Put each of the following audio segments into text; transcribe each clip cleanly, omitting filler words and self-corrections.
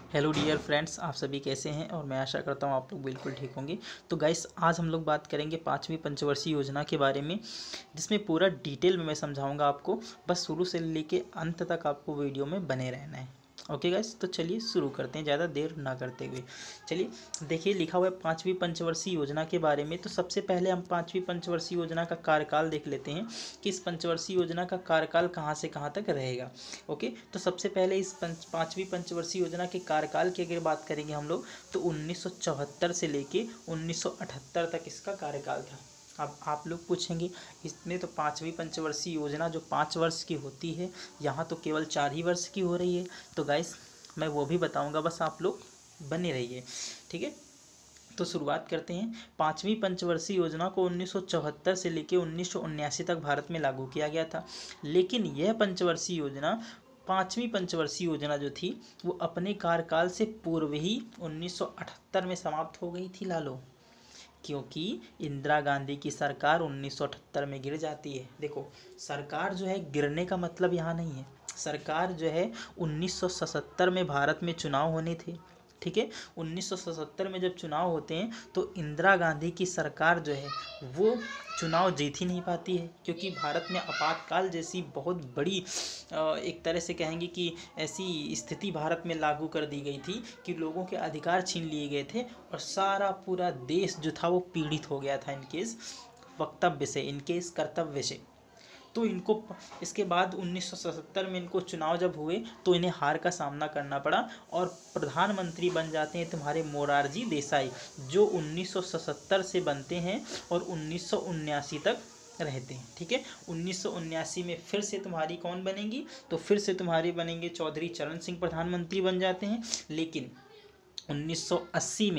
Hello dear friends, आप सभी कैसे हैं। और मैं आशा करता हूं आप लोग बिल्कुल ठीक होंगे। तो गाइस, आज हम लोग बात करेंगे पाँचवीं पंचवर्षीय योजना के बारे में, जिसमें पूरा डिटेल में मैं समझाऊंगा आपको। बस शुरू से लेके अंत तक आपको वीडियो में बने रहना है। ओके गाइस, तो चलिए शुरू करते हैं ज़्यादा देर ना करते हुए। चलिए देखिए, लिखा हुआ है पाँचवीं पंचवर्षीय योजना के बारे में। तो सबसे पहले हम पाँचवीं पंचवर्षीय योजना का कार्यकाल देख लेते हैं कि इस पंचवर्षीय योजना का कार्यकाल कहाँ से कहाँ तक रहेगा। ओके, तो सबसे पहले इस पाँचवीं पंचवर्षीय योजना के कार्यकाल की अगर बात करेंगे हम लोग, तो 1974 से लेके 1978 तक इसका कार्यकाल था। अब आप लोग पूछेंगे, इसमें तो पाँचवीं पंचवर्षीय योजना जो 5 वर्ष की होती है, यहाँ तो केवल 4 ही वर्ष की हो रही है। तो गाइस, मैं वो भी बताऊँगा, बस आप लोग बने रहिए, ठीक है। तो शुरुआत करते हैं। पाँचवीं पंचवर्षीय योजना को 1974 से लेकर 1979 तक भारत में लागू किया गया था। लेकिन यह पंचवर्षीय योजना, पाँचवीं पंचवर्षीय योजना जो थी, वो अपने कार्यकाल से पूर्व ही 1978 में समाप्त हो गई थी लालो, क्योंकि इंदिरा गांधी की सरकार 1978 में गिर जाती है। देखो, सरकार जो है गिरने का मतलब यहाँ नहीं है। सरकार जो है 1977 में भारत में चुनाव होने थे, ठीक है। 1977 में जब चुनाव होते हैं तो इंदिरा गांधी की सरकार जो है वो चुनाव जीत ही नहीं पाती है, क्योंकि भारत में आपातकाल जैसी बहुत बड़ी एक तरह से कहेंगे कि ऐसी स्थिति भारत में लागू कर दी गई थी कि लोगों के अधिकार छीन लिए गए थे और सारा पूरा देश जो था वो पीड़ित हो गया था इनके इस वक्तव्य से, इनके इस कर्तव्य से। तो इनको इसके बाद 1977 में इनको चुनाव जब हुए तो इन्हें हार का सामना करना पड़ा और प्रधानमंत्री बन जाते हैं तुम्हारे मोरारजी देसाई, जो 1977 से बनते हैं और 1979 तक रहते हैं, ठीक है। 1979 में फिर से तुम्हारी कौन बनेंगी, तो फिर से तुम्हारी बनेंगे चौधरी चरण सिंह, प्रधानमंत्री बन जाते हैं। लेकिन 1980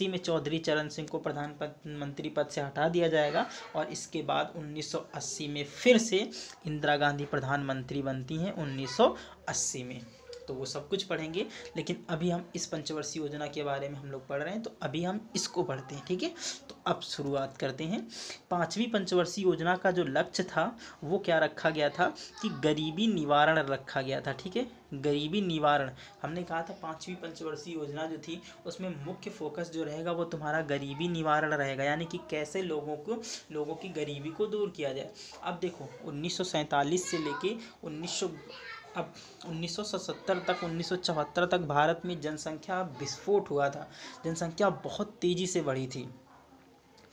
में चौधरी चरण सिंह को प्रधानमंत्री पद से हटा दिया जाएगा और इसके बाद 1980 में फिर से इंदिरा गांधी प्रधानमंत्री बनती हैं 1980 में। तो वो सब कुछ पढ़ेंगे, लेकिन अभी हम इस पंचवर्षीय योजना के बारे में हम लोग पढ़ रहे हैं, तो अभी हम इसको पढ़ते हैं, ठीक है। तो अब शुरुआत करते हैं। पाँचवीं पंचवर्षीय योजना का जो लक्ष्य था वो क्या रखा गया था कि गरीबी निवारण रखा गया था, ठीक है। गरीबी निवारण, हमने कहा था पाँचवीं पंचवर्षीय योजना जो थी उसमें मुख्य फोकस जो रहेगा वो तुम्हारा गरीबी निवारण रहेगा, यानी कि कैसे लोगों की गरीबी को दूर किया जाए। अब देखो, 1947 से लेके 1977 तक, 1974 तक भारत में जनसंख्या विस्फोट हुआ था। जनसंख्या बहुत तेज़ी से बढ़ी थी,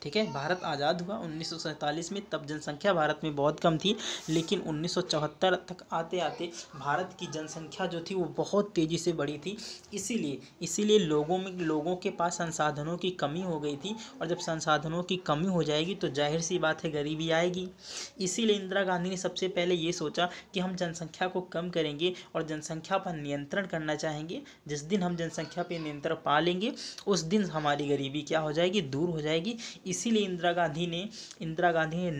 ठीक है। भारत आज़ाद हुआ 1947 में, तब जनसंख्या भारत में बहुत कम थी। लेकिन 1974 तक आते आते भारत की जनसंख्या जो थी वो बहुत तेज़ी से बढ़ी थी। इसीलिए लोगों के पास संसाधनों की कमी हो गई थी, और जब संसाधनों की कमी हो जाएगी तो जाहिर सी बात है गरीबी आएगी। इसीलिए इंदिरा गांधी ने सबसे पहले ये सोचा कि हम जनसंख्या को कम करेंगे और जनसंख्या पर नियंत्रण करना चाहेंगे। जिस दिन हम जनसंख्या पर नियंत्रण पा लेंगे उस दिन हमारी गरीबी क्या हो जाएगी, दूर हो जाएगी। इसीलिए इंदिरा गांधी ने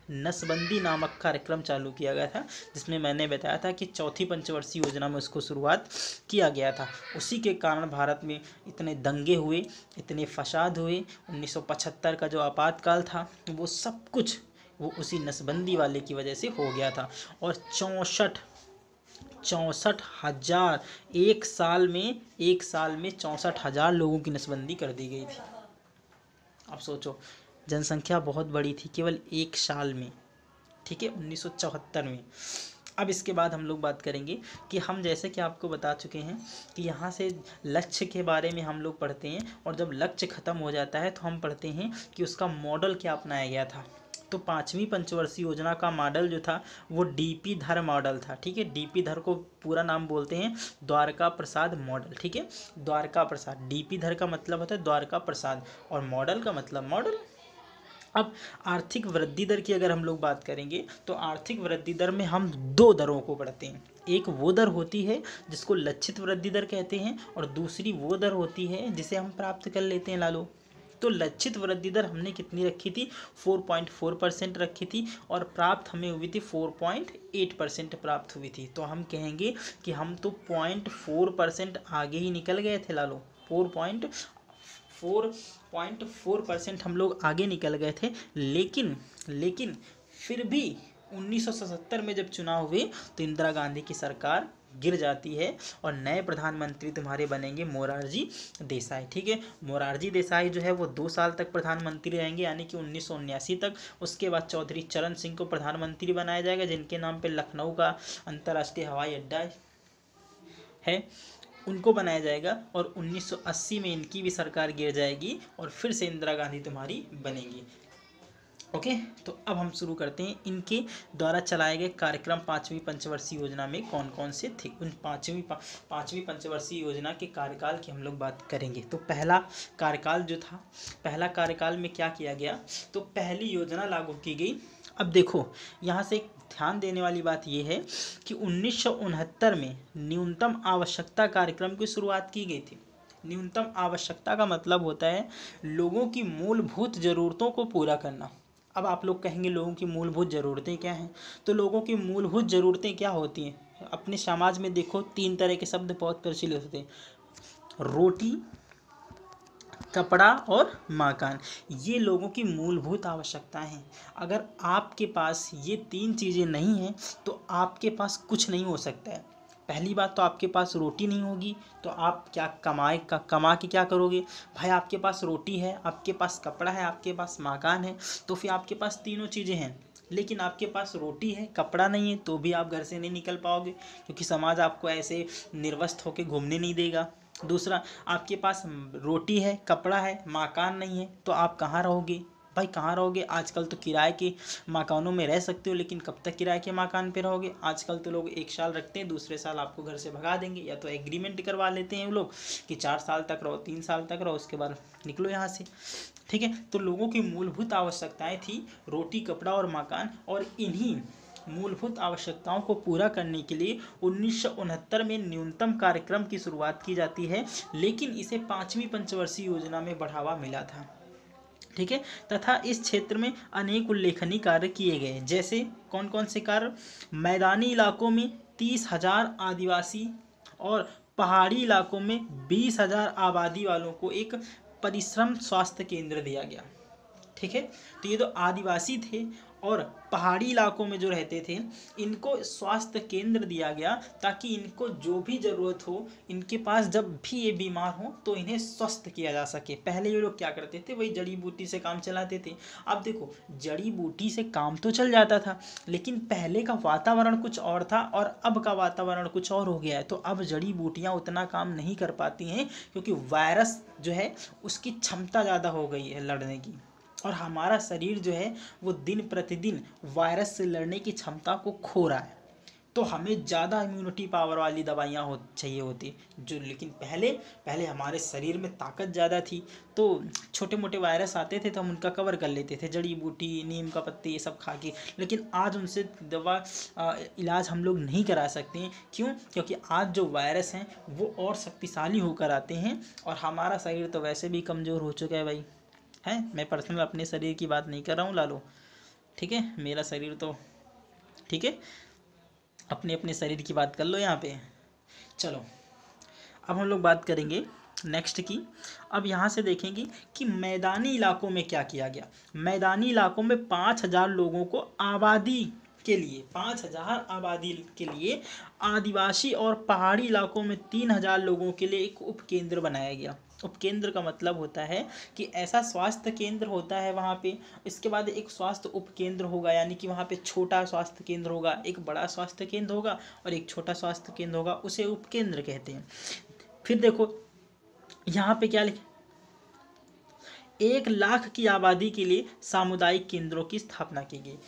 नसबंदी नामक कार्यक्रम चालू किया गया था, जिसमें मैंने बताया था कि चौथी पंचवर्षीय योजना में उसको शुरुआत किया गया था। उसी के कारण भारत में इतने दंगे हुए, इतने फसाद हुए। 1975 का जो आपातकाल था वो सब कुछ वो उसी नसबंदी वाले की वजह से हो गया था। और 64,000 एक साल में 64,000 लोगों की नसबंदी कर दी गई थी। अब सोचो, जनसंख्या बहुत बड़ी थी केवल एक साल में, ठीक है, 1974 में। अब इसके बाद हम लोग बात करेंगे कि हम जैसे कि आपको बता चुके हैं कि यहाँ से लक्ष्य के बारे में हम लोग पढ़ते हैं, और जब लक्ष्य ख़त्म हो जाता है तो हम पढ़ते हैं कि उसका मॉडल क्या अपनाया गया था। तो पाँचवीं पंचवर्षीय योजना का मॉडल जो था वो डीपी धर मॉडल था, ठीक है। डीपी धर को पूरा नाम बोलते हैं द्वारका प्रसाद मॉडल, ठीक है। द्वारका प्रसाद, डीपी धर का मतलब होता है द्वारका प्रसाद, और मॉडल का मतलब मॉडल। अब आर्थिक वृद्धि दर की अगर हम लोग बात करेंगे तो आर्थिक वृद्धि दर में हम 2 दरों को पढ़ते हैं। एक वो दर होती है जिसको लक्षित वृद्धि दर कहते हैं, और दूसरी वो दर होती है जिसे हम प्राप्त कर लेते हैं लालो। तो लक्षित वृद्धि दर हमने कितनी रखी थी, 4.4% रखी थी, और प्राप्त हमें हुई थी 4.8% प्राप्त हुई थी। तो हम कहेंगे कि हम तो 0.4% आगे ही निकल गए थे लालो। 4.4% हम लोग आगे निकल गए थे। लेकिन फिर भी 1977 में जब चुनाव हुए तो इंदिरा गांधी की सरकार गिर जाती है और नए प्रधानमंत्री तुम्हारे बनेंगे मोरारजी देसाई। ठीक है, मोरारजी देसाई जो है वो 2 साल तक प्रधानमंत्री रहेंगे, यानी कि 1979 तक। उसके बाद चौधरी चरण सिंह को प्रधानमंत्री बनाया जाएगा, जिनके नाम पे लखनऊ का अंतर्राष्ट्रीय हवाई अड्डा है, उनको बनाया जाएगा। और 1980 में इनकी भी सरकार गिर जाएगी और फिर से इंदिरा गांधी तुम्हारी बनेगी। ओके, तो अब हम शुरू करते हैं इनके द्वारा चलाए गए कार्यक्रम 5वीं पंचवर्षीय योजना में कौन कौन से थे। उन पाँचवीं पंचवर्षीय योजना के कार्यकाल की हम लोग बात करेंगे। तो पहला कार्यकाल जो था, पहला कार्यकाल में क्या किया गया, तो पहली योजना लागू की गई। अब देखो यहाँ से एक ध्यान देने वाली बात यह है कि 1969 में न्यूनतम आवश्यकता कार्यक्रम की शुरुआत की गई थी। न्यूनतम आवश्यकता का मतलब होता है लोगों की मूलभूत ज़रूरतों को पूरा करना। अब आप लोग कहेंगे लोगों की मूलभूत ज़रूरतें क्या हैं, तो लोगों की मूलभूत ज़रूरतें क्या होती हैं। अपने समाज में देखो 3 तरह के शब्द बहुत प्रचलित होते हैं, रोटी, कपड़ा और मकान। ये लोगों की मूलभूत आवश्यकताएं हैं। अगर आपके पास ये 3 चीज़ें नहीं हैं तो आपके पास कुछ नहीं हो सकता है। पहली बात तो आपके पास रोटी नहीं होगी तो आप क्या कमा के क्या करोगे भाई। आपके पास रोटी है, आपके पास कपड़ा है, आपके पास मकान है, तो फिर आपके पास तीनों चीज़ें हैं। लेकिन आपके पास रोटी है, कपड़ा नहीं है, तो भी आप घर से नहीं निकल पाओगे, क्योंकि समाज आपको ऐसे निर्वस्त्र होकर घूमने नहीं देगा। दूसरा, आपके पास रोटी है, कपड़ा है, मकान नहीं है, तो आप कहाँ रहोगे भाई, कहाँ रहोगे। आजकल तो किराए के मकानों में रह सकते हो, लेकिन कब तक किराए के मकान पे रहोगे। आजकल तो लोग 1 साल रखते हैं, दूसरे साल आपको घर से भगा देंगे, या तो एग्रीमेंट करवा लेते हैं वो लोग कि 4 साल तक रहो, 3 साल तक रहो, उसके बाद निकलो यहाँ से। ठीक है, तो लोगों की मूलभूत आवश्यकताएं थी रोटी, कपड़ा और मकान। और इन्हीं मूलभूत आवश्यकताओं को पूरा करने के लिए 1969 में न्यूनतम कार्यक्रम की शुरुआत की जाती है, लेकिन इसे 5वीं पंचवर्षीय योजना में बढ़ावा मिला था। ठीक है, तथा इस क्षेत्र में अनेक उल्लेखनीय कार्य किए गए, जैसे कौन कौन से कार्य। मैदानी इलाकों में 30,000 आदिवासी और पहाड़ी इलाकों में 20,000 आबादी वालों को एक परिश्रम स्वास्थ्य केंद्र दिया गया। ठीक है, तो ये तो आदिवासी थे और पहाड़ी इलाकों में जो रहते थे, इनको स्वास्थ्य केंद्र दिया गया ताकि इनको जो भी ज़रूरत हो, इनके पास जब भी ये बीमार हो तो इन्हें स्वस्थ किया जा सके। पहले ये लोग क्या करते थे, वही जड़ी बूटी से काम चलाते थे। अब देखो, जड़ी बूटी से काम तो चल जाता था, लेकिन पहले का वातावरण कुछ और था और अब का वातावरण कुछ और हो गया है। तो अब जड़ी बूटियाँ उतना काम नहीं कर पाती हैं, क्योंकि वायरस जो है उसकी क्षमता ज़्यादा हो गई है लड़ने की, और हमारा शरीर जो है वो दिन प्रतिदिन वायरस से लड़ने की क्षमता को खो रहा है। तो हमें ज़्यादा इम्यूनिटी पावर वाली दवाइयाँ चाहिए होती जो, लेकिन पहले हमारे शरीर में ताकत ज़्यादा थी, तो छोटे मोटे वायरस आते थे तो हम उनका कवर कर लेते थे जड़ी बूटी, नीम का पत्ते, ये सब खा के। लेकिन आज उनसे इलाज हम लोग नहीं करा सकते हैं। क्यों? क्योंकि आज जो वायरस हैं वो और शक्तिशाली होकर आते हैं, और हमारा शरीर तो वैसे भी कमज़ोर हो चुका है भाई। है, मैं पर्सनल अपने शरीर की बात नहीं कर रहा हूँ लालो। ठीक है, मेरा शरीर तो ठीक है, अपने शरीर की बात कर लो यहाँ पे। चलो, अब हम लोग बात करेंगे नेक्स्ट की। अब यहाँ से देखेंगे कि मैदानी इलाकों में क्या किया गया। मैदानी इलाकों में 5,000 लोगों को आबादी के लिए, 5,000 आबादी के लिए, आदिवासी और पहाड़ी इलाकों में 3,000 लोगों के लिए एक उपकेंद्र बनाया गया। उपकेंद्र का मतलब होता है कि ऐसा स्वास्थ्य केंद्र होता है वहाँ पे, इसके बाद एक स्वास्थ्य उपकेंद्र होगा, यानी कि वहाँ पे छोटा स्वास्थ्य केंद्र होगा, एक बड़ा स्वास्थ्य केंद्र होगा और एक छोटा स्वास्थ्य केंद्र होगा, उसे उपकेंद्र कहते हैं। फिर देखो यहाँ पे क्या लिखे, 1 लाख की आबादी के लिए सामुदायिक केंद्रों की स्थापना की गई।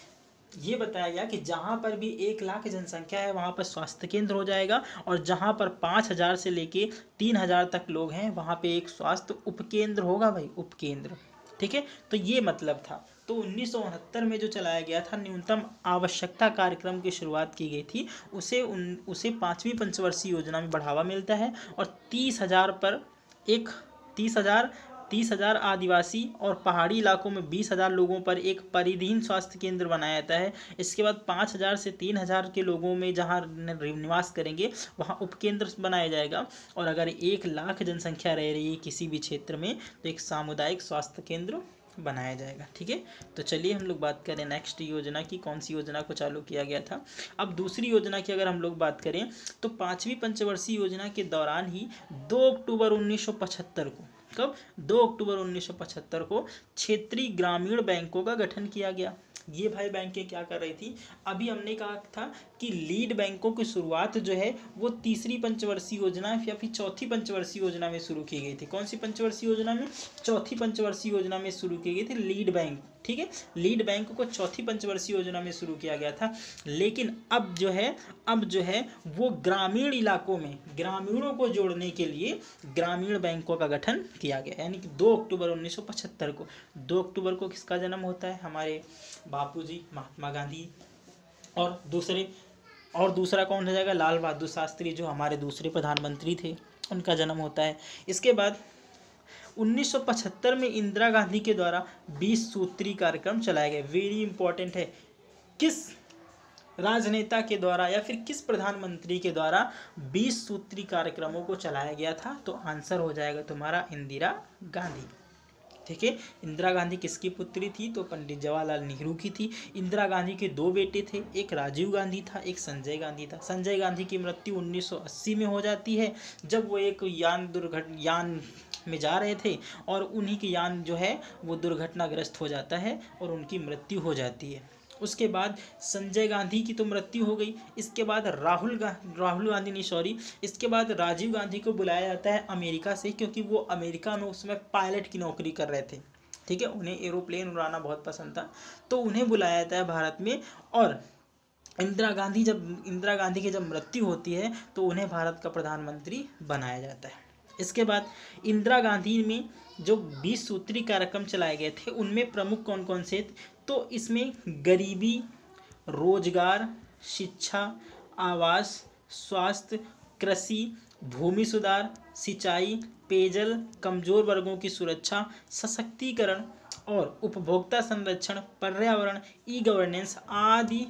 ये बताया गया कि जहाँ पर भी 1 लाख जनसंख्या है वहाँ पर स्वास्थ्य केंद्र हो जाएगा, और जहाँ पर 5,000 से लेके 3,000 तक लोग हैं वहाँ पे एक स्वास्थ्य उपकेंद्र होगा भाई, उपकेंद्र। ठीक है, तो ये मतलब था। तो 1969 में जो चलाया गया था न्यूनतम आवश्यकता कार्यक्रम की शुरुआत की गई थी, उसे 5वीं पंचवर्षीय योजना में बढ़ावा मिलता है, और 30,000 आदिवासी और पहाड़ी इलाकों में 20,000 लोगों पर एक परिधीन स्वास्थ्य केंद्र बनाया जाता है। इसके बाद 5,000 से 3,000 के लोगों में जहां निवास करेंगे वहां उपकेंद्र बनाया जाएगा, और अगर 1 लाख जनसंख्या रह रही है किसी भी क्षेत्र में तो एक सामुदायिक स्वास्थ्य केंद्र बनाया जाएगा। ठीक है, तो चलिए हम लोग बात करें नेक्स्ट योजना की, कौन सी योजना को चालू किया गया था। अब दूसरी योजना की अगर हम लोग बात करें तो पाँचवीं पंचवर्षीय योजना के दौरान ही 2 अक्टूबर 1975 को, कब, 2 अक्टूबर 1975 को क्षेत्रीय ग्रामीण बैंकों का गठन किया गया। ये भाई बैंकें क्या कर रही थी, अभी हमने कहा था कि लीड बैंकों की शुरुआत जो है वो तीसरी पंचवर्षीय योजना या फिर चौथी पंचवर्षीय योजना में शुरू की गई थी। कौन सी पंचवर्षीय योजना में, चौथी पंचवर्षीय योजना में शुरू की गई थी लीड बैंक। ठीक है, लीड बैंक को चौथी पंचवर्षीय योजना में शुरू किया गया था। लेकिन अब जो है वो ग्रामीण इलाकों में ग्रामीणों को जोड़ने के लिए ग्रामीण बैंकों का गठन किया गया, यानी कि 2 अक्टूबर 1975 को। 2 अक्टूबर को किसका जन्म होता है, हमारे बापूजी महात्मा गांधी, और दूसरा कौन हो जाएगा, लाल बहादुर शास्त्री, जो हमारे दूसरे प्रधानमंत्री थे, उनका जन्म होता है। इसके बाद 1975 में इंदिरा गांधी के द्वारा 20 सूत्री कार्यक्रम चलाए गए। वेरी इंपॉर्टेंट है, किस राजनेता के द्वारा या फिर किस प्रधानमंत्री के द्वारा 20 सूत्री कार्यक्रमों को चलाया गया था, तो आंसर हो जाएगा तुम्हारा इंदिरा गांधी। ठीक है, इंदिरा गांधी किसकी पुत्री थी, तो पंडित जवाहरलाल नेहरू की थी। इंदिरा गांधी के 2 बेटे थे, एक राजीव गांधी था, एक संजय गांधी था। संजय गांधी की मृत्यु 1980 में हो जाती है, जब वो एक यान में जा रहे थे और उन्हीं की यान जो है वो दुर्घटनाग्रस्त हो जाता है और उनकी मृत्यु हो जाती है। उसके बाद संजय गांधी की तो मृत्यु हो गई। इसके बाद इसके बाद राजीव गांधी को बुलाया जाता है अमेरिका से, क्योंकि वो अमेरिका में उस समय पायलट की नौकरी कर रहे थे। ठीक है, उन्हें एरोप्लेन उड़ाना बहुत पसंद था, तो उन्हें बुलाया जाता है भारत में। और इंदिरा गांधी की जब मृत्यु होती है तो उन्हें भारत का प्रधानमंत्री बनाया जाता है। इसके बाद इंदिरा गांधी में जो 20 सूत्री कार्यक्रम चलाए गए थे उनमें प्रमुख कौन कौन से, तो इसमें गरीबी, रोजगार, शिक्षा, आवास, स्वास्थ्य, कृषि, भूमि सुधार, सिंचाई, पेयजल, कमजोर वर्गों की सुरक्षा, सशक्तिकरण और उपभोक्ता संरक्षण, पर्यावरण, ई गवर्नेंस आदि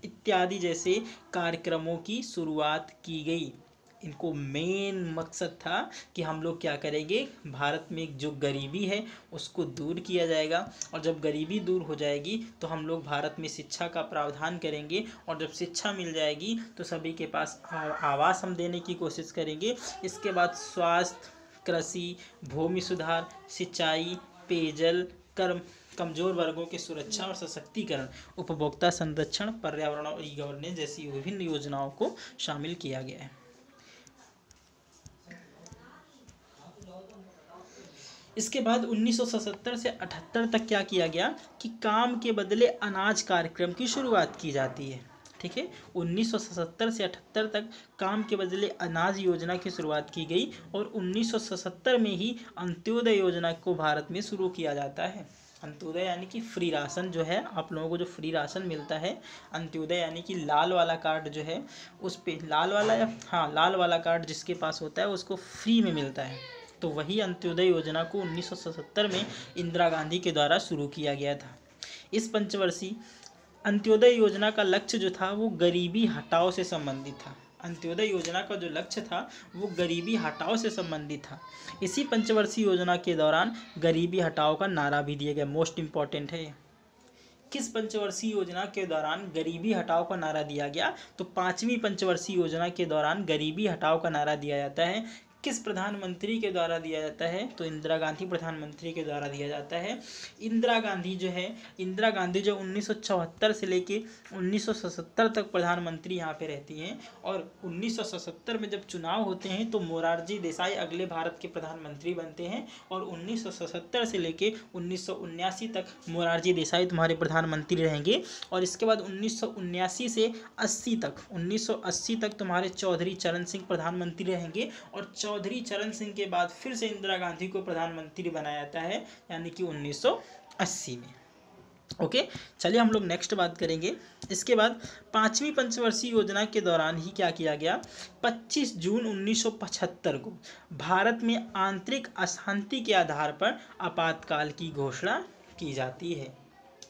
इत्यादि जैसे कार्यक्रमों की शुरुआत की गई। इनको मेन मकसद था कि हम लोग क्या करेंगे, भारत में जो गरीबी है उसको दूर किया जाएगा, और जब गरीबी दूर हो जाएगी तो हम लोग भारत में शिक्षा का प्रावधान करेंगे, और जब शिक्षा मिल जाएगी तो सभी के पास आवास हम देने की कोशिश करेंगे। इसके बाद स्वास्थ्य, कृषि, भूमि सुधार, सिंचाई, पेयजल, कमजोर वर्गों की सुरक्षा और सशक्तिकरण, उपभोक्ता संरक्षण, पर्यावरण और ई गवर्नेंस जैसी विभिन्न योजनाओं को शामिल किया गया है। इसके बाद 1977 से 78 तक क्या किया गया कि काम के बदले अनाज कार्यक्रम की शुरुआत की जाती है। ठीक है, 1977 से 78 तक काम के बदले अनाज योजना की शुरुआत की गई, और 1977 में ही अंत्योदय योजना को भारत में शुरू किया जाता है। अंत्योदय यानी कि फ्री राशन जो है, आप लोगों को जो फ्री राशन मिलता है, अंत्योदय यानी कि लाल वाला कार्ड जो है उस पे लाल वाला कार्ड जिसके पास होता है उसको फ्री में मिलता है, तो वही अंत्योदय योजना को 1977 में इंदिरा गांधी के द्वारा शुरू किया गया था। इस पंचवर्षीय अंत्योदय योजना का लक्ष्य जो था वो गरीबी हटाओ से संबंधित था। अंत्योदय योजना का जो लक्ष्य था वो गरीबी हटाओ से संबंधित था। इसी पंचवर्षीय योजना के दौरान गरीबी हटाओ का नारा भी दिया गया। मोस्ट इम्पॉर्टेंट है, किस पंचवर्षीय योजना के दौरान गरीबी हटाओ का नारा दिया गया, तो 5वीं पंचवर्षीय योजना के दौरान गरीबी हटाओ का नारा दिया जाता है। किस प्रधानमंत्री के द्वारा दिया जाता है, तो इंदिरा गांधी प्रधानमंत्री के द्वारा दिया जाता है। इंदिरा गांधी जो 1974 से लेके 1977 तक प्रधानमंत्री यहाँ पे रहती हैं, और 1977 में जब चुनाव होते हैं तो मोरारजी देसाई अगले भारत के प्रधानमंत्री बनते हैं, और 1977 से लेके 1979 तक मोरारजी देसाई तुम्हारे प्रधानमंत्री रहेंगे। और इसके बाद 1979 से 1980 तक तुम्हारे चौधरी चरण सिंह प्रधानमंत्री रहेंगे, और चौधरी चरण सिंह के बाद फिर से इंदिरा गांधी को प्रधानमंत्री बनाया जाता है, यानी कि 1980 में। ओके, चलिए हम लोग नेक्स्ट बात करेंगे। इसके बाद 5वीं पंचवर्षीय योजना के दौरान ही क्या किया गया, 25 जून 1975 को भारत में आंतरिक अशांति के आधार पर आपातकाल की घोषणा की जाती है।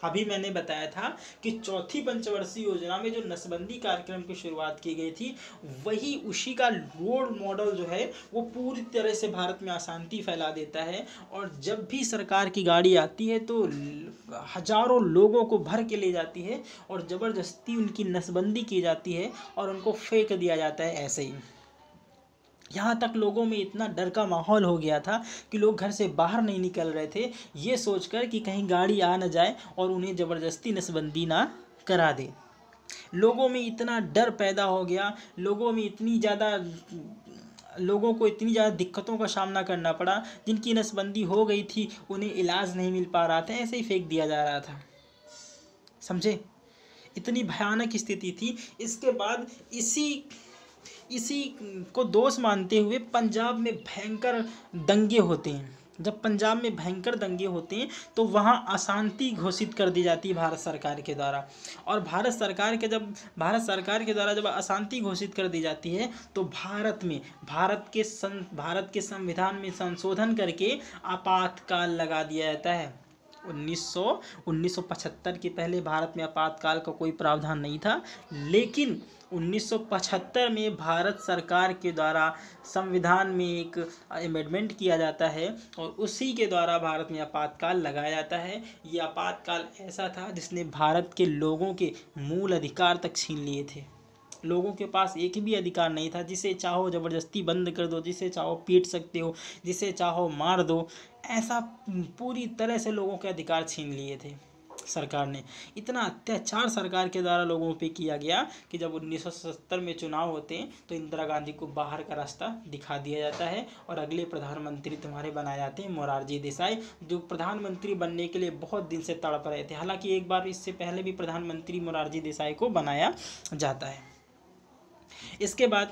अभी मैंने बताया था कि चौथी पंचवर्षीय योजना में जो नसबंदी कार्यक्रम की शुरुआत की गई थी, वही उसी का रोल मॉडल जो है वो पूरी तरह से भारत में अशांति फैला देता है। और जब भी सरकार की गाड़ी आती है तो हजारों लोगों को भर के ले जाती है और ज़बरदस्ती उनकी नसबंदी की जाती है और उनको फेंक दिया जाता है ऐसे ही। यहाँ तक लोगों में इतना डर का माहौल हो गया था कि लोग घर से बाहर नहीं निकल रहे थे, ये सोचकर कि कहीं गाड़ी आ न जाए और उन्हें ज़बरदस्ती नसबंदी ना करा दे। लोगों में इतना डर पैदा हो गया, लोगों को इतनी ज़्यादा दिक्कतों का सामना करना पड़ा। जिनकी नसबंदी हो गई थी उन्हें इलाज नहीं मिल पा रहा था, ऐसे ही फेंक दिया जा रहा था। समझे, इतनी भयानक स्थिति थी। इसके बाद इसी को दोष मानते हुए पंजाब में भयंकर दंगे होते हैं। जब पंजाब में भयंकर दंगे होते हैं तो वहाँ अशांति घोषित कर दी जाती है भारत सरकार के द्वारा। और भारत सरकार के द्वारा जब अशांति घोषित कर दी जाती है तो भारत के संविधान में संशोधन करके आपातकाल लगा दिया जाता है। 1975 के पहले भारत में आपातकाल का कोई प्रावधान नहीं था, लेकिन 1975 में भारत सरकार के द्वारा संविधान में एक अमेंडमेंट किया जाता है और उसी के द्वारा भारत में आपातकाल लगाया जाता है। ये आपातकाल ऐसा था जिसने भारत के लोगों के मूल अधिकार तक छीन लिए थे। लोगों के पास एक भी अधिकार नहीं था। जिसे चाहो ज़बरदस्ती बंद कर दो, जिसे चाहो पीट सकते हो, जिसे चाहो मार दो, ऐसा पूरी तरह से लोगों के अधिकार छीन लिए थे सरकार ने। इतना अत्याचार सरकार के द्वारा लोगों पे किया गया कि जब 1977 में चुनाव होते हैं तो इंदिरा गांधी को बाहर का रास्ता दिखा दिया जाता है और अगले प्रधानमंत्री तुम्हारे बनाए जाते हैं मोरारजी देसाई, जो प्रधानमंत्री बनने के लिए बहुत दिन से तड़प रहे थे। हालांकि एक बार इससे पहले भी प्रधानमंत्री मोरारजी देसाई को बनाया जाता है। इसके बाद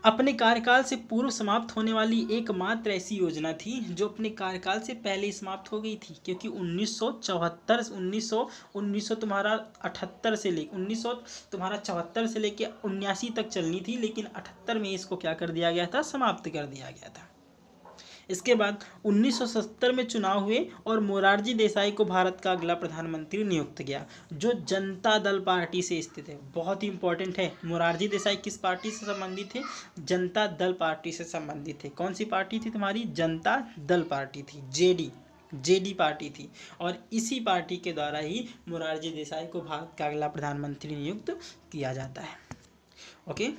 अपने कार्यकाल से पूर्व समाप्त होने वाली एकमात्र ऐसी योजना थी जो अपने कार्यकाल से पहले समाप्त हो गई थी, क्योंकि 1974 से लेके 79 तक चलनी थी, लेकिन 78 में इसको क्या कर दिया गया था, समाप्त कर दिया गया था। इसके बाद 1970 में चुनाव हुए और मोरारजी देसाई को भारत का अगला प्रधानमंत्री नियुक्त किया, जो जनता दल पार्टी से स्थित है। बहुत ही इंपॉर्टेंट है, मोरारजी देसाई किस पार्टी से संबंधित थे, जनता दल पार्टी से संबंधित थे। कौन सी पार्टी थी तुम्हारी, जनता दल पार्टी थी, जेडी पार्टी थी। और इसी पार्टी के द्वारा ही मोरारजी देसाई को भारत का अगला प्रधानमंत्री नियुक्त किया जाता है। ओके,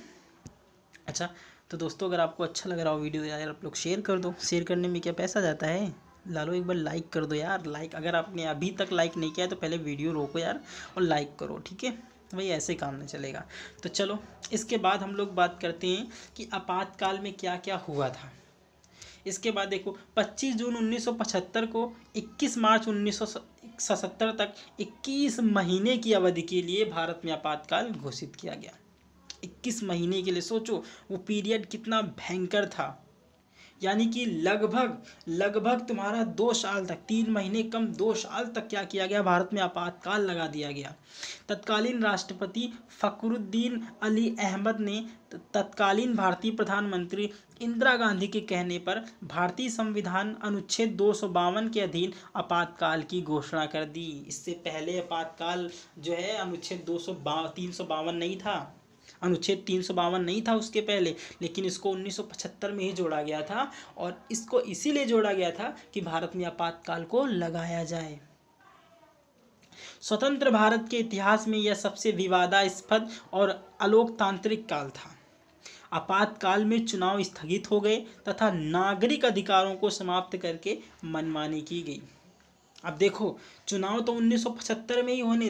अच्छा तो दोस्तों अगर आपको अच्छा लग रहा हो वीडियो यार आप लोग शेयर कर दो। शेयर करने में क्या पैसा जाता है, लालो एक बार लाइक कर दो यार। लाइक अगर आपने अभी तक लाइक नहीं किया है तो पहले वीडियो रोको यार और लाइक करो, ठीक है भाई, ऐसे काम नहीं चलेगा। तो चलो इसके बाद हम लोग बात करते हैं कि आपातकाल में क्या क्या हुआ था। इसके बाद देखो 25 जून 1975 को 21 मार्च 1977 तक 21 महीने की अवधि के लिए भारत में आपातकाल घोषित किया गया। 21 महीने के लिए, सोचो वो पीरियड कितना भयंकर था। यानी कि लगभग तुम्हारा 2 साल तक, 3 महीने कम 2 साल तक क्या किया गया, भारत में आपातकाल लगा दिया गया। तत्कालीन राष्ट्रपति फखरुद्दीन अली अहमद ने तत्कालीन भारतीय प्रधानमंत्री इंदिरा गांधी के कहने पर भारतीय संविधान अनुच्छेद 252 के अधीन आपातकाल की घोषणा कर दी। इससे पहले आपातकाल जो है अनुच्छेद 352 नहीं था, अनुच्छेद 352 नहीं था उसके पहले, लेकिन इसको 1975 में ही जोड़ा गया था। और इसको इसीलिए जोड़ा गया था कि भारत में आपातकाल को लगाया जाए। स्वतंत्र भारत के इतिहास में यह सबसे विवादास्पद और अलोकतांत्रिक काल था। आपातकाल में चुनाव स्थगित हो गए तथा नागरिक अधिकारों को समाप्त करके मनमानी की गई। अब देखो चुनाव तो 1975 में ही होने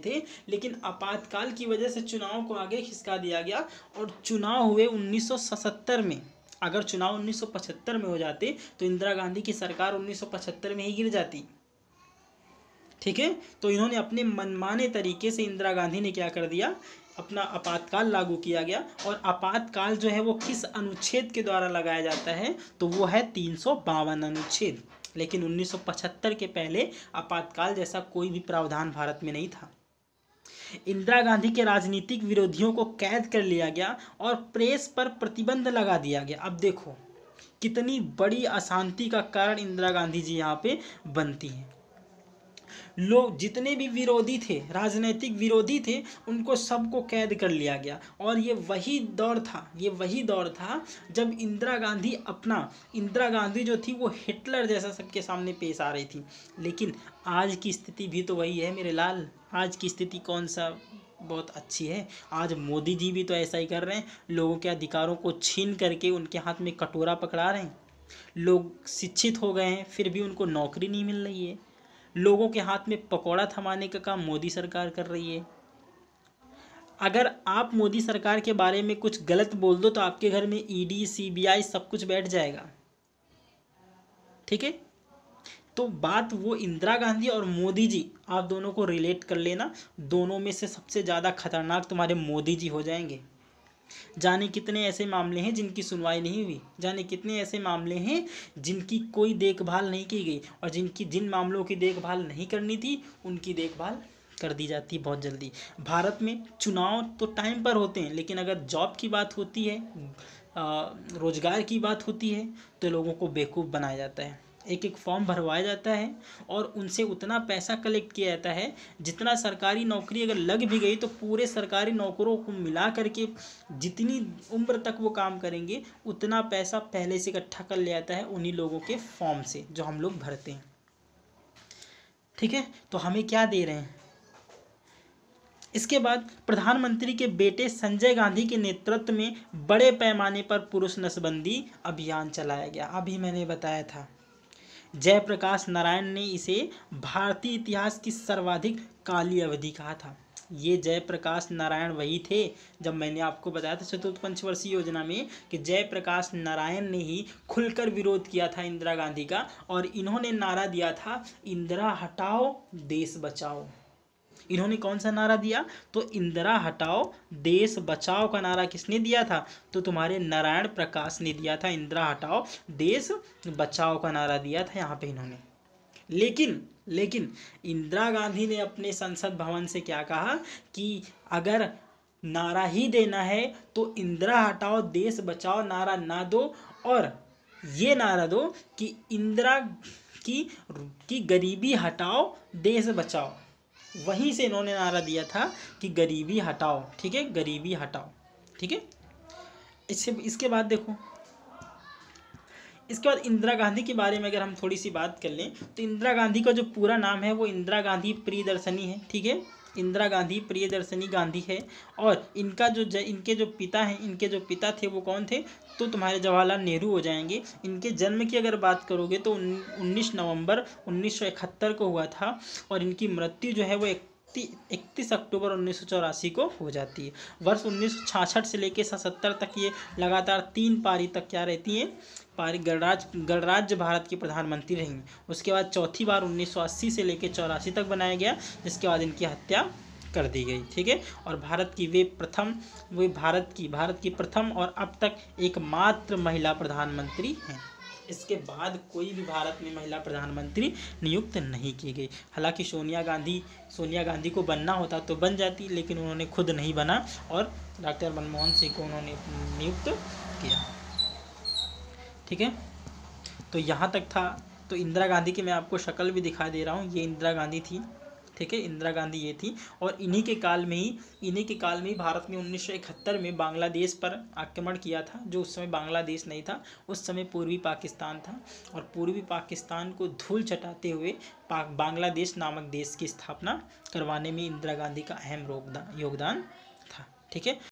थे, लेकिन आपातकाल की वजह से चुनाव को आगे खिसका दिया गया और चुनाव हुए 1977 में। अगर चुनाव 1975 में हो जाते तो इंदिरा गांधी की सरकार 1975 में ही गिर जाती, ठीक है। तो इन्होंने अपने मनमाने तरीके से, इंदिरा गांधी ने क्या कर दिया, अपना आपातकाल लागू किया गया। और आपातकाल जो है वो किस अनुच्छेद के द्वारा लगाया जाता है, तो वो है 352 अनुच्छेद। लेकिन 1975 के पहले आपातकाल जैसा कोई भी प्रावधान भारत में नहीं था। इंदिरा गांधी के राजनीतिक विरोधियों को कैद कर लिया गया और प्रेस पर प्रतिबंध लगा दिया गया। अब देखो कितनी बड़ी अशांति का कारण इंदिरा गांधी जी यहाँ पे बनती हैं। लोग जितने भी विरोधी थे, राजनीतिक विरोधी थे, उनको सबको कैद कर लिया गया। और ये वही दौर था जब इंदिरा गांधी जो थी वो हिटलर जैसा सबके सामने पेश आ रही थी। लेकिन आज की स्थिति भी तो वही है मेरे लाल। आज की स्थिति कौन सा बहुत अच्छी है। आज मोदी जी भी तो ऐसा ही कर रहे हैं, लोगों के अधिकारों को छीन करके उनके हाथ में कटोरा पकड़ा रहे हैं। लोग शिक्षित हो गए हैं फिर भी उनको नौकरी नहीं मिल रही है। लोगों के हाथ में पकौड़ा थमाने का काम मोदी सरकार कर रही है। अगर आप मोदी सरकार के बारे में कुछ गलत बोल दो तो आपके घर में ईडी सीबीआई सब कुछ बैठ जाएगा। ठीक है, तो बात वो इंदिरा गांधी और मोदी जी, आप दोनों को रिलेट कर लेना। दोनों में से सबसे ज़्यादा खतरनाक तुम्हारे मोदी जी हो जाएंगे। जाने कितने ऐसे मामले हैं जिनकी सुनवाई नहीं हुई, जाने कितने ऐसे मामले हैं जिनकी कोई देखभाल नहीं की गई, और जिन मामलों की देखभाल नहीं करनी थी उनकी देखभाल कर दी जाती बहुत जल्दी। भारत में चुनाव तो टाइम पर होते हैं, लेकिन अगर जॉब की बात होती है, रोजगार की बात होती है, तो लोगों को बेवकूफ़ बनाया जाता है। एक एक फॉर्म भरवाया जाता है और उनसे उतना पैसा कलेक्ट किया जाता है जितना सरकारी नौकरी अगर लग भी गई तो पूरे सरकारी नौकरों को मिला करके जितनी उम्र तक वो काम करेंगे उतना पैसा पहले से इकट्ठा कर लिया जाता है उन्हीं लोगों के फॉर्म से जो हम लोग भरते हैं। ठीक है, तो हमें क्या दे रहे हैं। इसके बाद प्रधानमंत्री के बेटे संजय गांधी के नेतृत्व में बड़े पैमाने पर पुरुष नसबंदी अभियान चलाया गया। अभी मैंने बताया था, जयप्रकाश नारायण ने इसे भारतीय इतिहास की सर्वाधिक काली अवधि कहा था। ये जयप्रकाश नारायण वही थे, जब मैंने आपको बताया था चतुर्थ पंचवर्षीय योजना में कि जयप्रकाश नारायण ने ही खुलकर विरोध किया था इंदिरा गांधी का, और इन्होंने नारा दिया था इंदिरा हटाओ देश बचाओ। इन्होंने कौन सा नारा दिया, तो इंदिरा हटाओ देश बचाओ का नारा किसने दिया था, तो तुम्हारे नारायण प्रकाश ने दिया था। इंदिरा हटाओ देश बचाओ का नारा दिया था यहाँ पे इन्होंने। लेकिन इंदिरा गांधी ने अपने संसद भवन से क्या कहा कि अगर नारा ही देना है तो इंदिरा हटाओ देश बचाओ नारा ना दो, और ये नारा दो कि इंदिरा की गरीबी हटाओ देश बचाओ। वहीं से इन्होंने नारा दिया था कि गरीबी हटाओ। ठीक है, गरीबी हटाओ। ठीक है, इसके बाद देखो, इसके बाद इंदिरा गांधी के बारे में अगर हम थोड़ी सी बात कर लें तो इंदिरा गांधी का जो पूरा नाम है वो इंदिरा गांधी प्रियदर्शनी है। ठीक है, इंदिरा गांधी प्रियदर्शनी गांधी है। और इनके जो पिता थे वो कौन थे, तो तुम्हारे जवाहरलाल नेहरू हो जाएंगे। इनके जन्म की अगर बात करोगे तो 19 नवंबर 1971 को हुआ था, और इनकी मृत्यु जो है वो 31 अक्टूबर 1984 को हो जाती है। वर्ष 1966 से लेकर 77 तक ये लगातार 3 पारी तक क्या रहती हैं, गणराज्य भारत की प्रधानमंत्री रहीं। उसके बाद चौथी बार 1980 से लेकर 84 तक बनाया गया, जिसके बाद इनकी हत्या कर दी गई। ठीक है, और भारत की प्रथम और अब तक एकमात्र महिला प्रधानमंत्री हैं। इसके बाद कोई भी भारत में महिला प्रधानमंत्री नियुक्त नहीं की गई। हालांकि सोनिया गांधी को बनना होता तो बन जाती, लेकिन उन्होंने खुद नहीं बना और डॉक्टर मनमोहन सिंह को उन्होंने नियुक्त किया। ठीक है, तो यहाँ तक था। तो इंदिरा गांधी की मैं आपको शक्ल भी दिखा दे रहा हूँ, ये इंदिरा गांधी थी। ठीक है, इंदिरा गांधी ये थी, और इन्हीं के काल में ही भारत में 1971 में बांग्लादेश पर आक्रमण किया था, जो उस समय बांग्लादेश नहीं था, उस समय पूर्वी पाकिस्तान था। और पूर्वी पाकिस्तान को धूल चटाते हुए बांग्लादेश नामक देश की स्थापना करवाने में इंदिरा गांधी का अहम योगदान था। ठीक है।